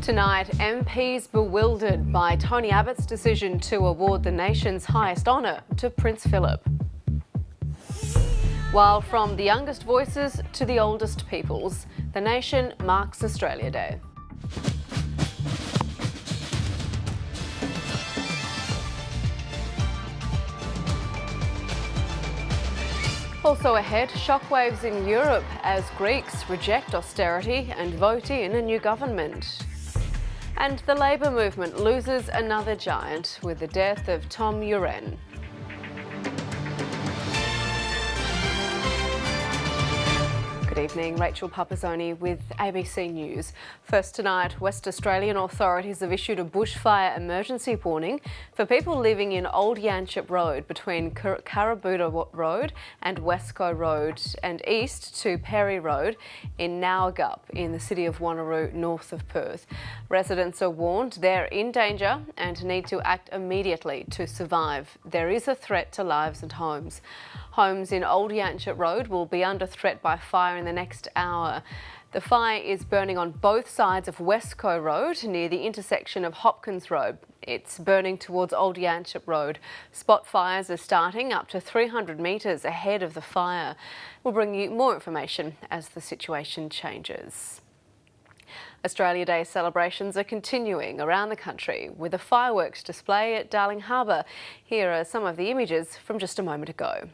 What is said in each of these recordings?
Tonight, MPs bewildered by Tony Abbott's decision to award the nation's highest honour to Prince Philip. While from the youngest voices to the oldest peoples, the nation marks Australia Day. Also ahead, shockwaves in Europe as Greeks reject austerity and vote in a new government. And the Labour movement loses another giant with the death of Tom Uren. Good evening, Rachel Pupazzoni with ABC News. First tonight, West Australian authorities have issued a bushfire emergency warning for people living in Old Yanchep Road between Carrabuta Road and Westco Road and east to Perry Road in Nowagup in the city of Wanneroo, north of Perth. Residents are warned they're in danger and need to act immediately to survive. There is a threat to lives and homes. Homes in Old Yanchep Road will be under threat by fire in the next hour. The fire is burning on both sides of Westco Road near the intersection of Hopkins Road. It's burning towards Old Yanchep Road. Spot fires are starting up to 300 metres ahead of the fire. We'll bring you more information as the situation changes. Australia Day celebrations are continuing around the country with a fireworks display at Darling Harbour. Here are some of the images from just a moment ago.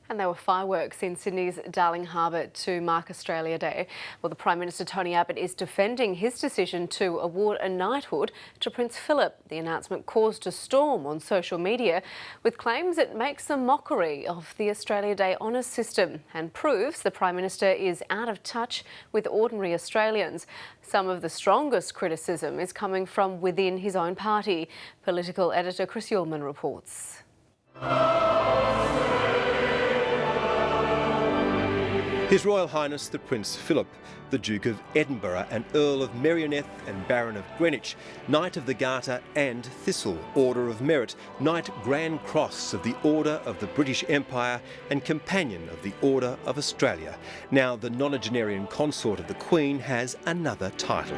And there were fireworks in Sydney's Darling Harbour to mark Australia Day. Well, the Prime Minister Tony Abbott is defending his decision to award a knighthood to Prince Philip. The announcement caused a storm on social media with claims it makes a mockery of the Australia Day honours system and proves the Prime Minister is out of touch with ordinary Australians. Some of the strongest criticism is coming from within his own party. Political editor Chris Ullman reports. His Royal Highness the Prince Philip, the Duke of Edinburgh and Earl of Merioneth and Baron of Greenwich, Knight of the Garter and Thistle, Order of Merit, Knight Grand Cross of the Order of the British Empire and Companion of the Order of Australia. Now the nonagenarian consort of the Queen has another title.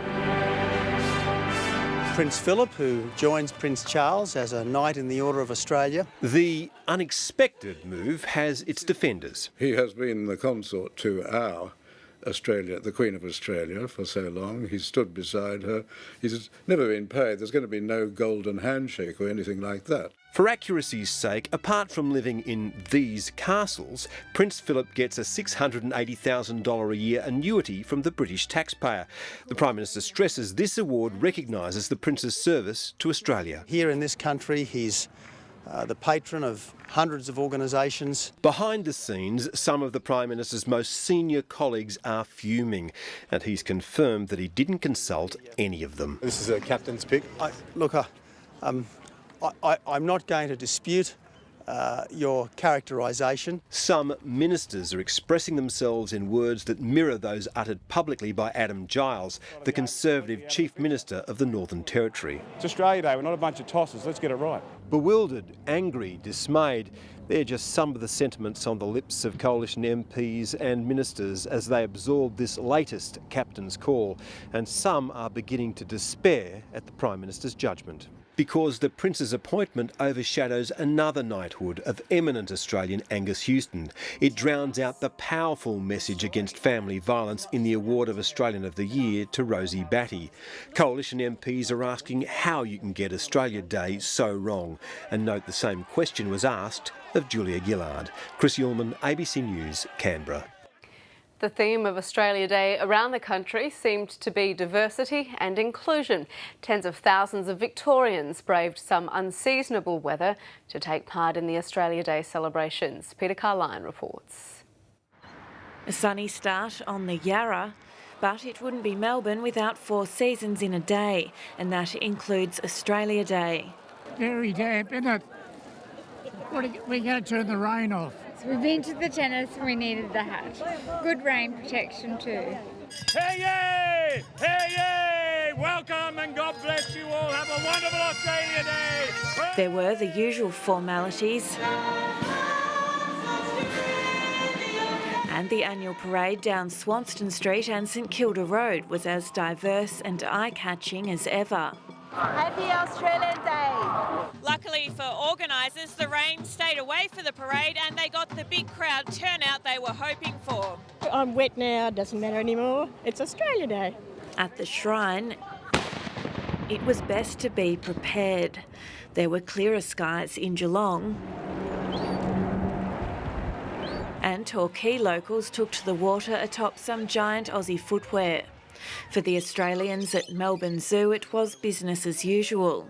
Prince Philip, who joins Prince Charles as a Knight in the Order of Australia. The unexpected move has its defenders. He has been the consort to our Australia, the Queen of Australia, for so long. He's stood beside her. He's never been paid. There's going to be no golden handshake or anything like that. For accuracy's sake, apart from living in these castles, Prince Philip gets a $680,000 a year annuity from the British taxpayer. The Prime Minister stresses this award recognises the Prince's service to Australia. Here in this country, he's the patron of hundreds of organisations. Behind the scenes, some of the Prime Minister's most senior colleagues are fuming, and he's confirmed that he didn't consult any of them. This is a captain's pick. I'm not going to dispute your characterisation. Some ministers are expressing themselves in words that mirror those uttered publicly by Adam Giles, the Conservative Chief Minister of the Northern Territory. It's Australia Day, we're not a bunch of tossers, let's get it right. Bewildered, angry, dismayed, they're just some of the sentiments on the lips of coalition MPs and ministers as they absorb this latest captain's call, and some are beginning to despair at the Prime Minister's judgment. because the Prince's appointment overshadows another knighthood of eminent Australian Angus Houston. It drowns out the powerful message against family violence in the award of Australian of the Year to Rosie Batty. Coalition MPs are asking how you can get Australia Day so wrong, and note the same question was asked of Julia Gillard. Chris Ullman, ABC News, Canberra. The theme of Australia Day around the country seemed to be diversity and inclusion. Tens of thousands of Victorians braved some unseasonable weather to take part in the Australia Day celebrations. Peter Carline reports. A sunny start on the Yarra, but it wouldn't be Melbourne without 4 seasons in a day, and that includes Australia Day. Very damp, isn't it? We're going to turn the rain off. So we've been to the tennis and we needed the hat. Good rain protection too. Hey, yay! Hey, yay! Welcome and God bless you all. Have a wonderful Australia Day. There were the usual formalities and the annual parade down Swanston Street and St Kilda Road was as diverse and eye-catching as ever. Happy Australia Day! Luckily for organisers, the rain stayed away for the parade and they got the big crowd turnout they were hoping for. I'm wet now, doesn't matter anymore. It's Australia Day. At the shrine, it was best to be prepared. There were clearer skies in Geelong, and Torquay locals took to the water atop some giant Aussie footwear. For the Australians at Melbourne Zoo, it was business as usual.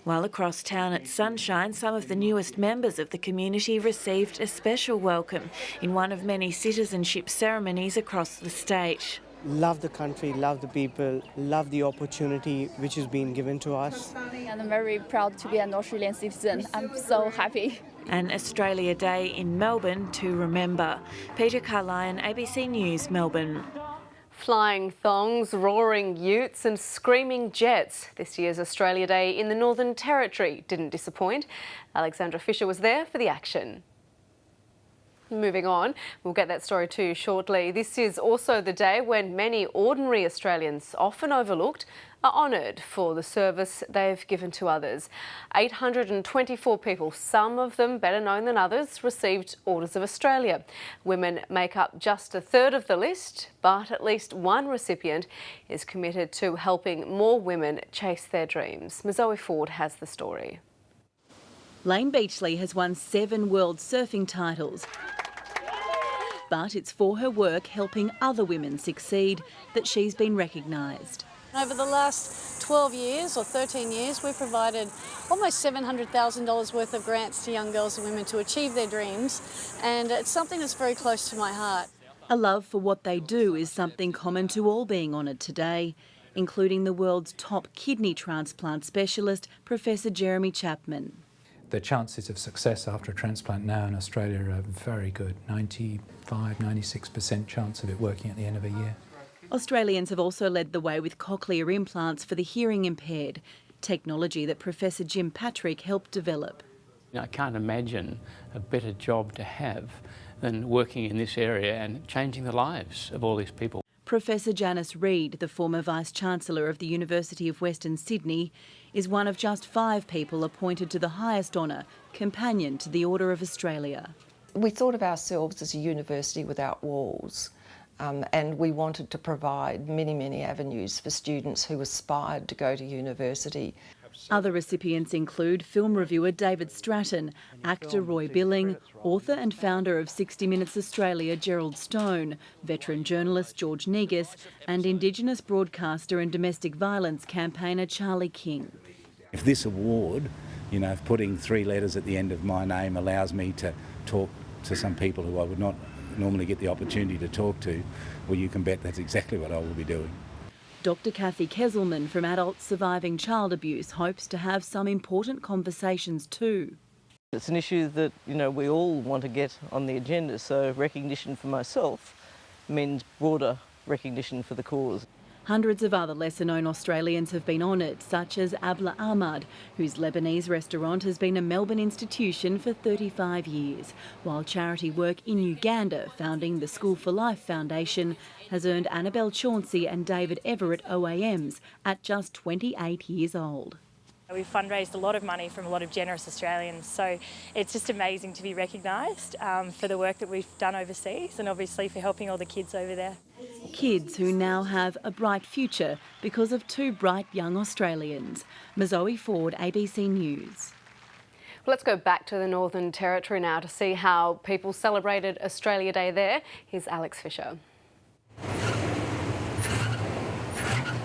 While across town at Sunshine, some of the newest members of the community received a special welcome in one of many citizenship ceremonies across the state. Love the country, love the people, love the opportunity which has been given to us. And I'm very proud to be an Australian citizen. I'm so happy. An Australia Day in Melbourne to remember. Peter Carline, ABC News, Melbourne. Flying thongs, roaring utes and screaming jets. This year's Australia Day in the Northern Territory didn't disappoint. Alexandra Fisher was there for the action. Moving on, we'll get that story to you shortly. This is also the day when many ordinary Australians, often overlooked, are honoured for the service they've given to others. 824 people, some of them better known than others, received Orders of Australia. Women make up just a third of the list, but at least one recipient is committed to helping more women chase their dreams. Zoe Ford has the story. Layne Beachley has won 7 world surfing titles. But it's for her work helping other women succeed that she's been recognised. Over the last 12 years or 13 years, we've provided almost $700,000 worth of grants to young girls and women to achieve their dreams, and it's something that's very close to my heart. A love for what they do is something common to all being honoured today, including the world's top kidney transplant specialist, Professor Jeremy Chapman. The chances of success after a transplant now in Australia are very good, 95–96% chance of it working at the end of a year. Australians have also led the way with cochlear implants for the hearing impaired, technology that Professor Jim Patrick helped develop. I can't imagine a better job to have than working in this area and changing the lives of all these people. Professor Janice Reid, the former Vice-Chancellor of the University of Western Sydney, is one of just 5 people appointed to the highest honour, companion to the Order of Australia. We thought of ourselves as a university without walls, and we wanted to provide many, many avenues for students who aspired to go to university. Other recipients include film reviewer David Stratton, actor Roy Billing, author and founder of 60 Minutes Australia Gerald Stone, veteran journalist George Negus, and Indigenous broadcaster and domestic violence campaigner Charlie King. If this award, putting 3 letters at the end of my name allows me to talk to some people who I would not normally get the opportunity to talk to, well, you can bet that's exactly what I will be doing. Dr Kathy Kesselman from Adults Surviving Child Abuse hopes to have some important conversations too. It's an issue that, we all want to get on the agenda, so recognition for myself means broader recognition for the cause. Hundreds of other lesser-known Australians have been honoured, such as Abla Ahmad, whose Lebanese restaurant has been a Melbourne institution for 35 years, while charity work in Uganda, founding the School for Life Foundation, has earned Annabelle Chauncey and David Everett OAMs at just 28 years old. We've fundraised a lot of money from a lot of generous Australians, so it's just amazing to be recognised for the work that we've done overseas and obviously for helping all the kids over there. Kids who now have a bright future because of two bright young Australians. Zoe Ford, ABC News. Let's go back to the Northern Territory now to see how people celebrated Australia Day there. Here's Alex Fisher.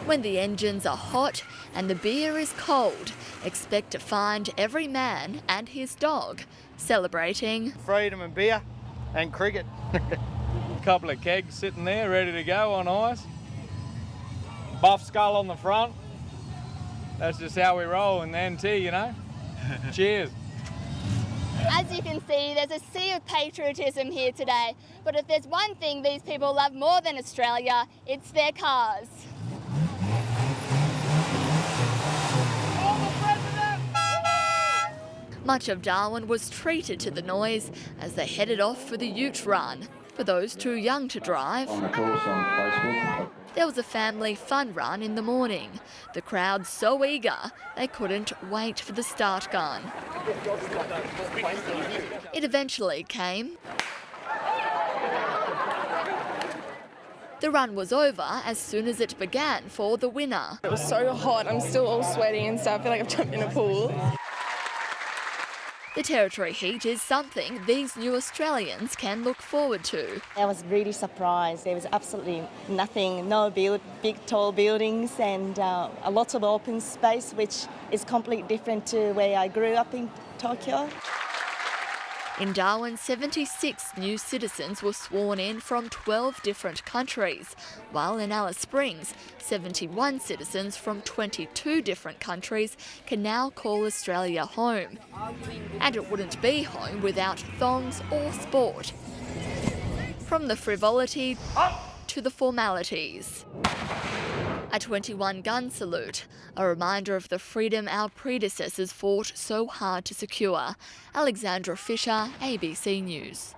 When the engines are hot and the beer is cold, expect to find every man and his dog celebrating freedom and beer and cricket. A couple of kegs sitting there ready to go on ice. Buff skull on the front. That's just how we roll in the NT, you know. Cheers. As you can see, there's a sea of patriotism here today. But if there's one thing these people love more than Australia, it's their cars. Much of Darwin was treated to the noise as they headed off for the Ute Run. For those too young to drive, there was a family fun run in the morning. The crowd so eager they couldn't wait for the start gun. It eventually came. The run was over as soon as it began for the winner. It was so hot, I'm still all sweaty and stuff. I feel like I've jumped in a pool. The Territory heat is something these new Australians can look forward to. I was really surprised. There was absolutely nothing, no big tall buildings and a lot of open space, which is completely different to where I grew up in Tokyo. In Darwin, 76 new citizens were sworn in from 12 different countries, while in Alice Springs, 71 citizens from 22 different countries can now call Australia home. And it wouldn't be home without thongs or sport. From the frivolity to the formalities. A 21-gun salute, a reminder of the freedom our predecessors fought so hard to secure. Alexandra Fisher, ABC News.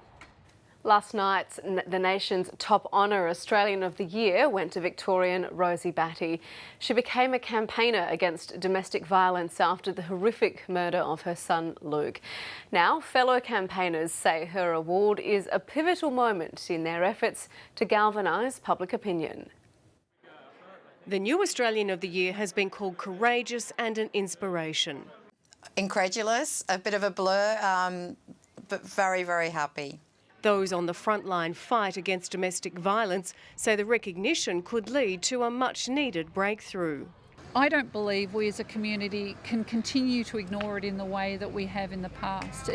Last night, the nation's top honour, Australian of the Year, went to Victorian Rosie Batty. She became a campaigner against domestic violence after the horrific murder of her son Luke. Now, fellow campaigners say her award is a pivotal moment in their efforts to galvanise public opinion. The new Australian of the Year has been called courageous and an inspiration. Incredulous, a bit of a blur, but very, very happy. Those on the front line fight against domestic violence say the recognition could lead to a much-needed breakthrough. I don't believe we as a community can continue to ignore it in the way that we have in the past.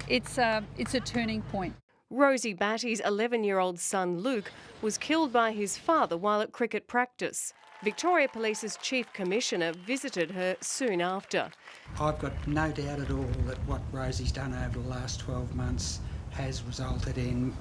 It's a turning point. Rosie Batty's 11-year-old son Luke was killed by his father while at cricket practice. Victoria Police's Chief Commissioner visited her soon after. I've got no doubt at all that what Rosie's done over the last 12 months has resulted in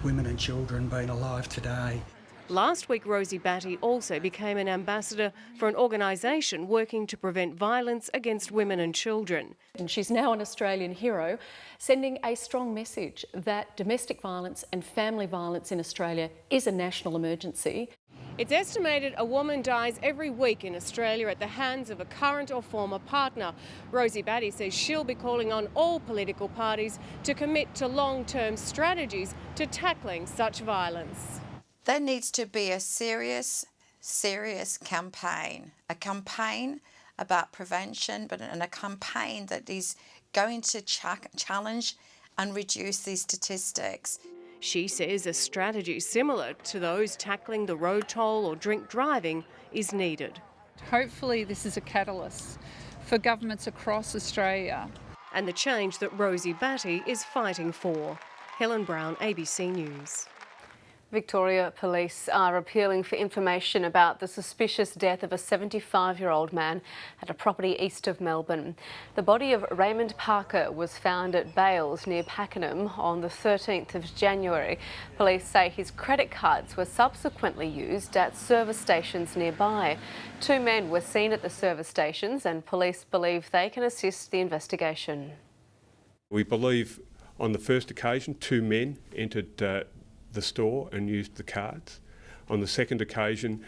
women and children being alive today. Last week, Rosie Batty also became an ambassador for an organisation working to prevent violence against women and children. And she's now an Australian hero, sending a strong message that domestic violence and family violence in Australia is a national emergency. It's estimated a woman dies every week in Australia at the hands of a current or former partner. Rosie Batty says she'll be calling on all political parties to commit to long-term strategies to tackling such violence. There needs to be a serious campaign. A campaign about prevention, and a campaign that is going to challenge and reduce these statistics. She says a strategy similar to those tackling the road toll or drink driving is needed. Hopefully this is a catalyst for governments across Australia. And the change that Rosie Batty is fighting for. Helen Brown, ABC News. Victoria Police are appealing for information about the suspicious death of a 75-year-old man at a property east of Melbourne. The body of Raymond Parker was found at Bales near Pakenham on the 13th of January. Police say his credit cards were subsequently used at service stations nearby. Two men were seen at the service stations and police believe they can assist the investigation. We believe on the first occasion 2 men entered the store and used the cards. On the second occasion,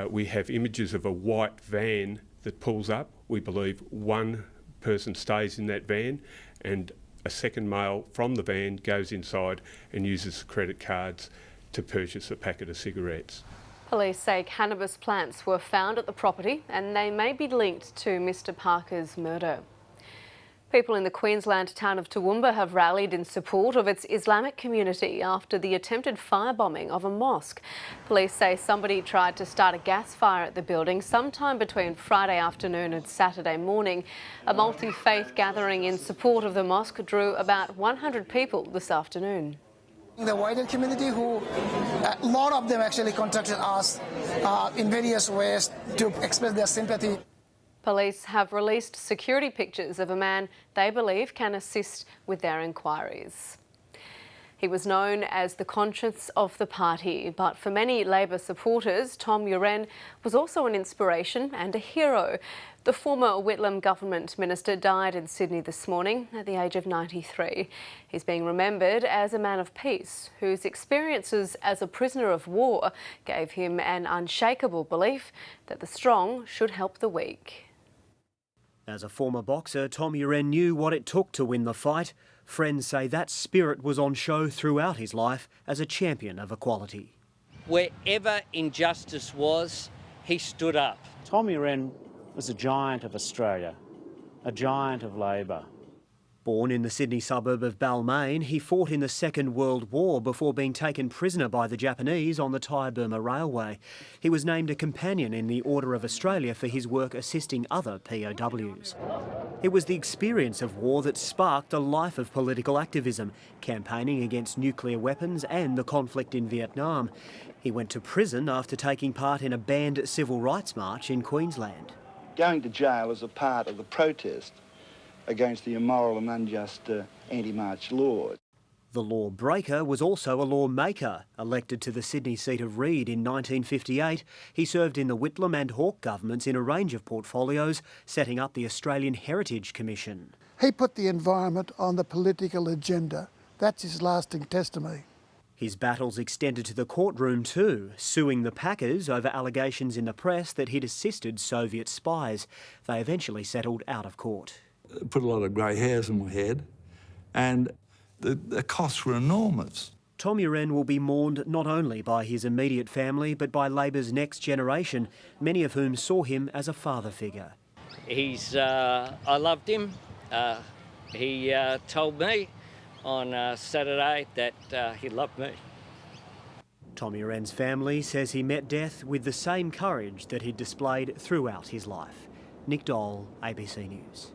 we have images of a white van that pulls up. We believe one person stays in that van and a second male from the van goes inside and uses credit cards to purchase a packet of cigarettes. Police say cannabis plants were found at the property and they may be linked to Mr Parker's murder. People in the Queensland town of Toowoomba have rallied in support of its Islamic community after the attempted firebombing of a mosque. Police say somebody tried to start a gas fire at the building sometime between Friday afternoon and Saturday morning. A multi-faith gathering in support of the mosque drew about 100 people this afternoon. The wider community, who a lot of them actually contacted us in various ways to express their sympathy. Police have released security pictures of a man they believe can assist with their inquiries. He was known as the conscience of the party, but for many Labor supporters, Tom Uren was also an inspiration and a hero. The former Whitlam government minister died in Sydney this morning at the age of 93. He's being remembered as a man of peace whose experiences as a prisoner of war gave him an unshakable belief that the strong should help the weak. As a former boxer, Tom Uren knew what it took to win the fight. Friends say that spirit was on show throughout his life as a champion of equality. Wherever injustice was, he stood up. Tom Uren was a giant of Australia, a giant of Labor. Born in the Sydney suburb of Balmain, he fought in the Second World War before being taken prisoner by the Japanese on the Thai-Burma Railway. He was named a Companion in the Order of Australia for his work assisting other POWs. It was the experience of war that sparked a life of political activism, campaigning against nuclear weapons and the conflict in Vietnam. He went to prison after taking part in a banned civil rights march in Queensland. Going to jail is a part of the protest against the immoral and unjust anti-march law. The lawbreaker was also a lawmaker. Elected to the Sydney seat of Reid in 1958, he served in the Whitlam and Hawke governments in a range of portfolios, setting up the Australian Heritage Commission. He put the environment on the political agenda. That's his lasting testimony. His battles extended to the courtroom too, suing the Packers over allegations in the press that he'd assisted Soviet spies. They eventually settled out of court. Put a lot of grey hairs in my head, and the costs were enormous. Tom Uren will be mourned not only by his immediate family, but by Labor's next generation, many of whom saw him as a father figure. I loved him. He told me on Saturday that he loved me. Tom Uren's family says he met death with the same courage that he'd displayed throughout his life. Nick Dole, ABC News.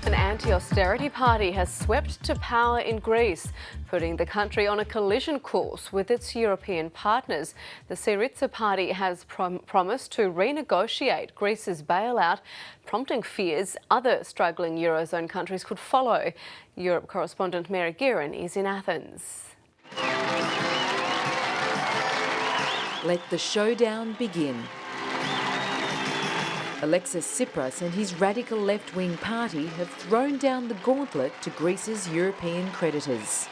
An anti-austerity party has swept to power in Greece, putting the country on a collision course with its European partners. The Syriza party has promised to renegotiate Greece's bailout, prompting fears other struggling Eurozone countries could follow. Europe correspondent Mary Guerin is in Athens. Let the showdown begin. Alexis Tsipras and his radical left-wing party have thrown down the gauntlet to Greece's European creditors.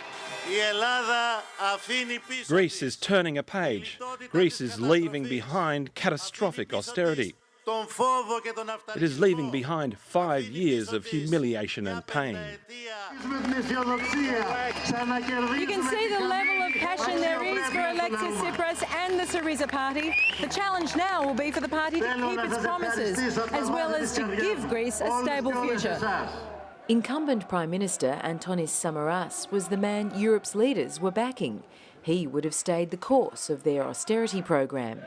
Greece is turning a page. Greece is leaving behind catastrophic austerity. It is leaving behind 5 years of humiliation and pain. You can see the level of passion there is for Alexis Tsipras and the Syriza party. The challenge now will be for the party to keep its promises, as well as to give Greece a stable future. Incumbent Prime Minister Antonis Samaras was the man Europe's leaders were backing. He would have stayed the course of their austerity program.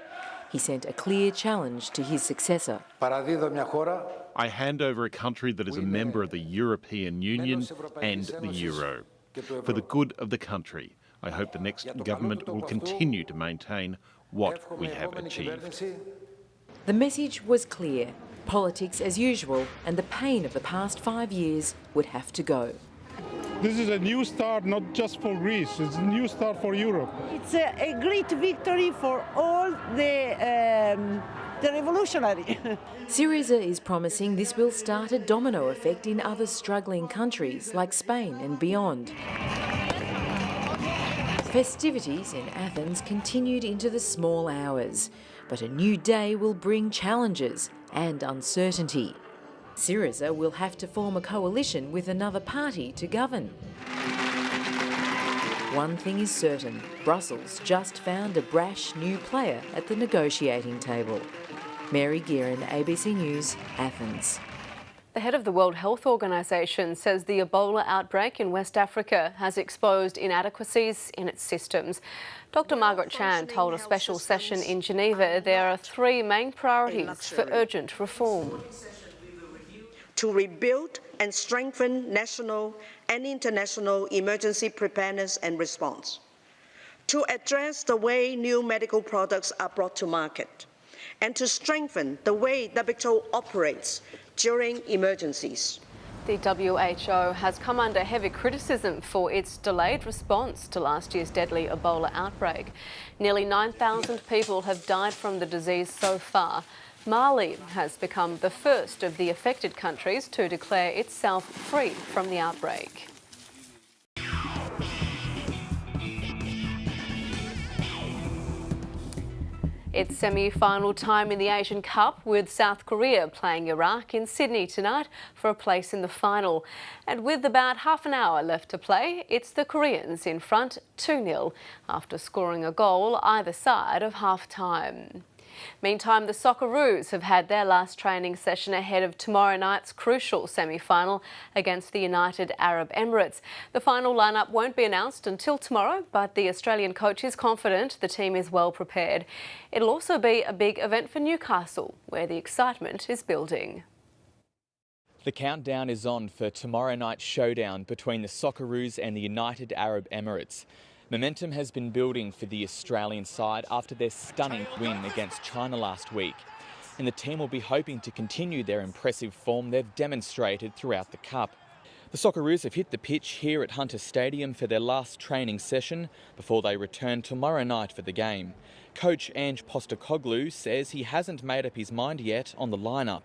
He sent a clear challenge to his successor. I hand over a country that is a member of the European Union and the Euro. For the good of the country, I hope the next government will continue to maintain what we have achieved. The message was clear. Politics as usual, and the pain of the past 5 years would have to go. This is a new start, not just for Greece, it's a new start for Europe. It's a great victory for all the revolutionary. Syriza is promising this will start a domino effect in other struggling countries like Spain and beyond. Festivities in Athens continued into the small hours, but a new day will bring challenges and uncertainty. Syriza will have to form a coalition with another party to govern. One thing is certain, Brussels just found a brash new player at the negotiating table. Mary Gearin, ABC News, Athens. The head of the World Health Organization says the Ebola outbreak in West Africa has exposed inadequacies in its systems. Dr. Margaret Chan told a special session in Geneva there are three main priorities for urgent reform. To rebuild and strengthen national and international emergency preparedness and response. To address the way new medical products are brought to market. And to strengthen the way WHO operates during emergencies. The WHO has come under heavy criticism for its delayed response to last year's deadly Ebola outbreak. Nearly 9,000 people have died from the disease so far. Mali has become the first of the affected countries to declare itself free from the outbreak. It's semi-final time in the Asian Cup, with South Korea playing Iraq in Sydney tonight for a place in the final. And with about half an hour left to play, it's the Koreans in front 2-0 after scoring a goal either side of half-time. Meantime, the Socceroos have had their last training session ahead of tomorrow night's crucial semi-final against the United Arab Emirates. The final lineup won't be announced until tomorrow, but the Australian coach is confident the team is well prepared. It'll also be a big event for Newcastle, where the excitement is building. The countdown is on for tomorrow night's showdown between the Socceroos and the United Arab Emirates. Momentum has been building for the Australian side after their stunning win against China last week. And the team will be hoping to continue their impressive form they've demonstrated throughout the Cup. The Socceroos have hit the pitch here at Hunter Stadium for their last training session before they return tomorrow night for the game. Coach Ange Postecoglou says he hasn't made up his mind yet on the lineup.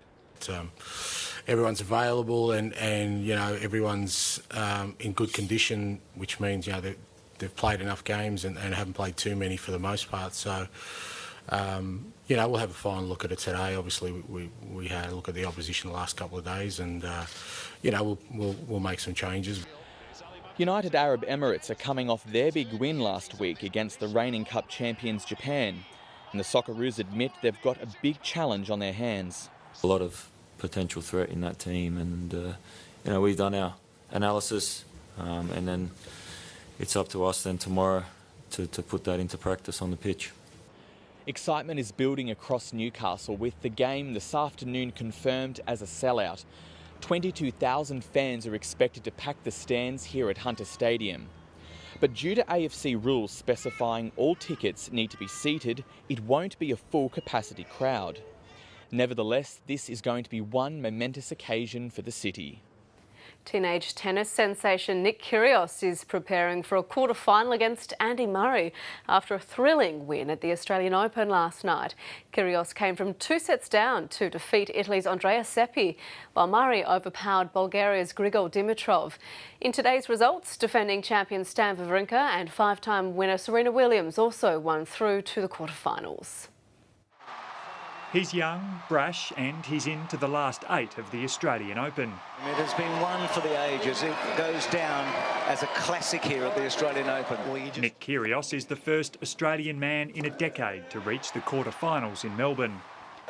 Everyone's available and you know, everyone's in good condition, which means, you know, they've played enough games and haven't played too many for the most part. So, you know, we'll have a final look at it today. Obviously, we had a look at the opposition the last couple of days, and you know, we'll make some changes. United Arab Emirates are coming off their big win last week against the reigning Cup champions Japan, and the Socceroos admit they've got a big challenge on their hands. A lot of potential threat in that team, and you know, we've done our analysis, and then it's up to us then tomorrow to put that into practice on the pitch. Excitement is building across Newcastle, with the game this afternoon confirmed as a sellout. 22,000 fans are expected to pack the stands here at Hunter Stadium. But due to AFC rules specifying all tickets need to be seated, it won't be a full capacity crowd. Nevertheless, this is going to be one momentous occasion for the city. Teenage tennis sensation Nick Kyrgios is preparing for a quarter-final against Andy Murray after a thrilling win at the Australian Open last night. Kyrgios came from 2 sets down to defeat Italy's Andrea Seppi, while Murray overpowered Bulgaria's Grigor Dimitrov. In today's results, defending champion Stan Wawrinka and 5-time winner Serena Williams also won through to the quarter-finals. He's young, brash, and he's into the last 8 of the Australian Open. It has been one for the ages. It goes down as a classic here at the Australian Open. Nick Kyrgios is the first Australian man in a decade to reach the quarterfinals in Melbourne.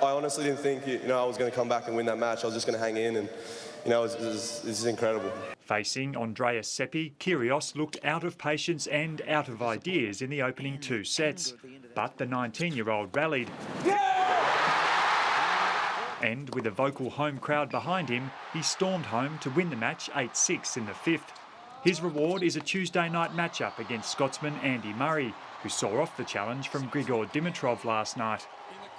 I honestly didn't think, I was going to come back and win that match. I was just going to hang in, and this is incredible. Facing Andrea Seppi, Kyrgios looked out of patience and out of ideas in the opening 2 sets, but the 19-year-old rallied. And with a vocal home crowd behind him, he stormed home to win the match 8-6 in the 5th. His reward is a Tuesday night matchup against Scotsman Andy Murray, who saw off the challenge from Grigor Dimitrov last night.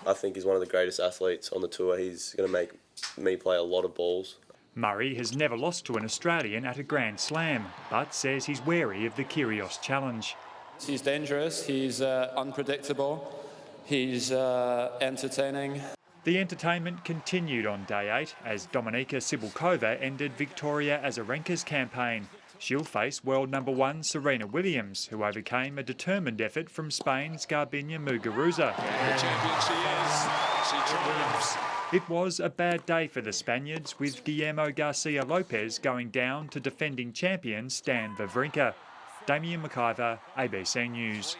I think he's one of the greatest athletes on the tour. He's going to make me play a lot of balls. Murray has never lost to an Australian at a Grand Slam, but says he's wary of the Kyrgios challenge. He's dangerous, he's unpredictable, he's entertaining. The entertainment continued on day 8 as Dominika Cibulkova ended Victoria Azarenka's campaign. She'll face world number 1 Serena Williams, who overcame a determined effort from Spain's Garbiñe Muguruza. The champion she is. She triumphs. It was a bad day for the Spaniards, with Guillermo Garcia Lopez going down to defending champion Stan Wawrinka. Damien McIver, ABC News.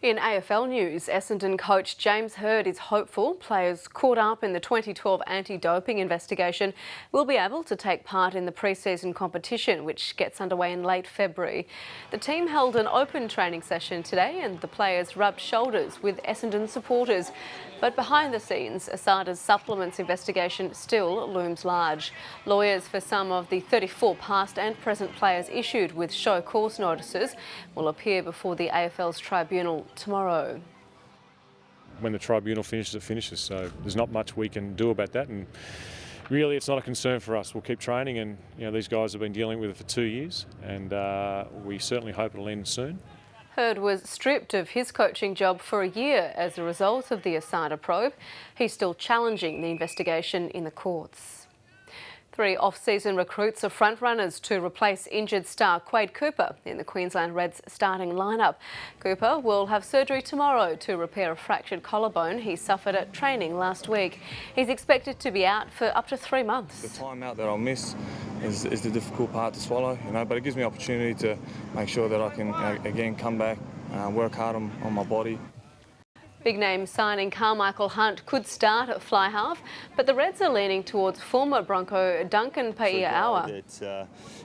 In AFL news, Essendon coach James Hird is hopeful players caught up in the 2012 anti-doping investigation will be able to take part in the pre-season competition, which gets underway in late February. The team held an open training session today and the players rubbed shoulders with Essendon supporters. But behind the scenes, ASADA's supplements investigation still looms large. Lawyers for some of the 34 past and present players issued with show cause notices will appear before the AFL's tribunal tomorrow. When the tribunal finishes, it finishes, so there's not much we can do about that, and really it's not a concern for us. We'll keep training, and these guys have been dealing with it for 2 years, and we certainly hope it'll end soon. Hird was stripped of his coaching job for a year as a result of the ASADA probe. He's still challenging the investigation in the courts. 3 off-season recruits are front-runners to replace injured star Quade Cooper in the Queensland Reds starting lineup. Cooper will have surgery tomorrow to repair a fractured collarbone he suffered at training last week. He's expected to be out for up to 3 months. The time out that I'll miss is the difficult part to swallow, but it gives me opportunity to make sure that I can again come back, work hard on my body. Big name signing Carmichael Hunt could start at fly half, but the Reds are leaning towards former Bronco Duncan Pai'aua.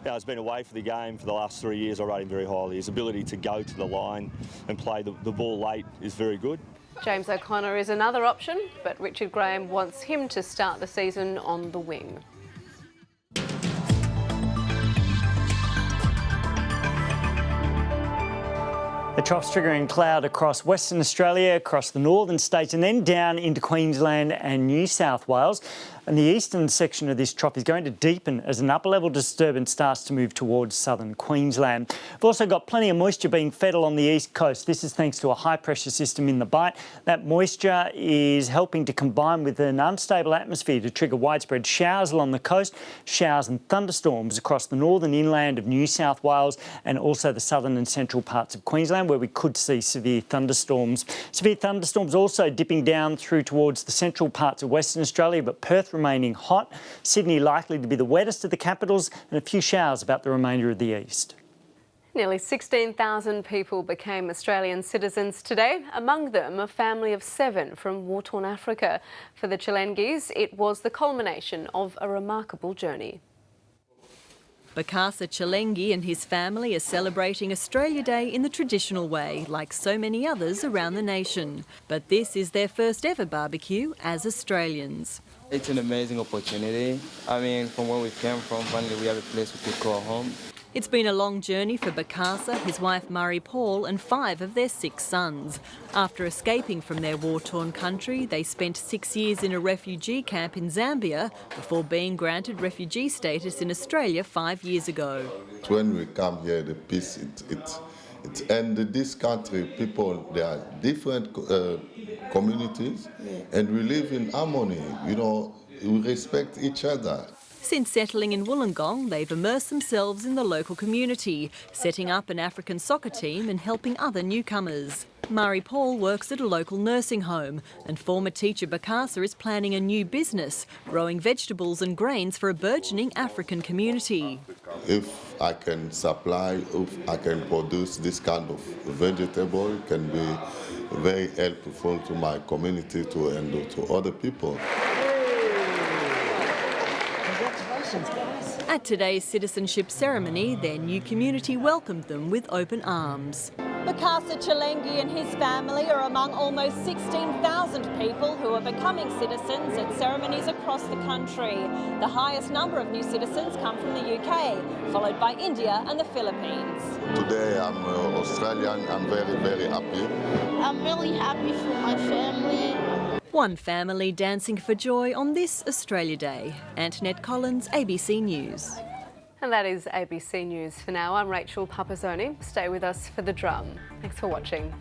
He's been away for the game for the last 3 years. I rate him very highly. His ability to go to the line and play the ball late is very good. James O'Connor is another option, but Richard Graham wants him to start the season on the wing. The trough's triggering cloud across Western Australia, across the northern states and then down into Queensland and New South Wales. And the eastern section of this trough is going to deepen as an upper-level disturbance starts to move towards southern Queensland. We've also got plenty of moisture being fed along the east coast. This is thanks to a high-pressure system in the Bight. That moisture is helping to combine with an unstable atmosphere to trigger widespread showers along the coast, showers and thunderstorms across the northern inland of New South Wales and also the southern and central parts of Queensland, where we could see severe thunderstorms. Severe thunderstorms also dipping down through towards the central parts of Western Australia, but Perth remaining hot. Sydney likely to be the wettest of the capitals and a few showers about the remainder of the east. Nearly 16,000 people became Australian citizens today, among them a family of 7 from war-torn Africa. For the Chilengis, it was the culmination of a remarkable journey. Bakasa Chilengi and his family are celebrating Australia Day in the traditional way, like so many others around the nation. But this is their first ever barbecue as Australians. It's an amazing opportunity. From where we came from, finally we have a place we could call home. It's been a long journey for Bakasa, his wife Murray Paul and 5 of their 6 sons. After escaping from their war-torn country, they spent 6 years in a refugee camp in Zambia before being granted refugee status in Australia 5 years ago. When we come here, the peace, and this country, people, they are different communities, and we live in harmony, we respect each other. Since settling in Wollongong, they've immersed themselves in the local community, setting up an African soccer team and helping other newcomers. Murray Paul works at a local nursing home and former teacher Bakasa is planning a new business, growing vegetables and grains for a burgeoning African community. If I can supply, if I can produce this kind of vegetable, it can be very helpful to my community and to other people. At today's citizenship ceremony, their new community welcomed them with open arms. Bakasa Chilengi and his family are among almost 16,000 people who are becoming citizens at ceremonies across the country. The highest number of new citizens come from the UK, followed by India and the Philippines. Today I'm Australian, I'm very, very happy. I'm really happy for my family. One family dancing for joy on this Australia Day. Antoinette Collins, ABC News. And that is ABC News for now. I'm Rachel Pupazzoni. Stay with us for The Drum. Thanks for watching.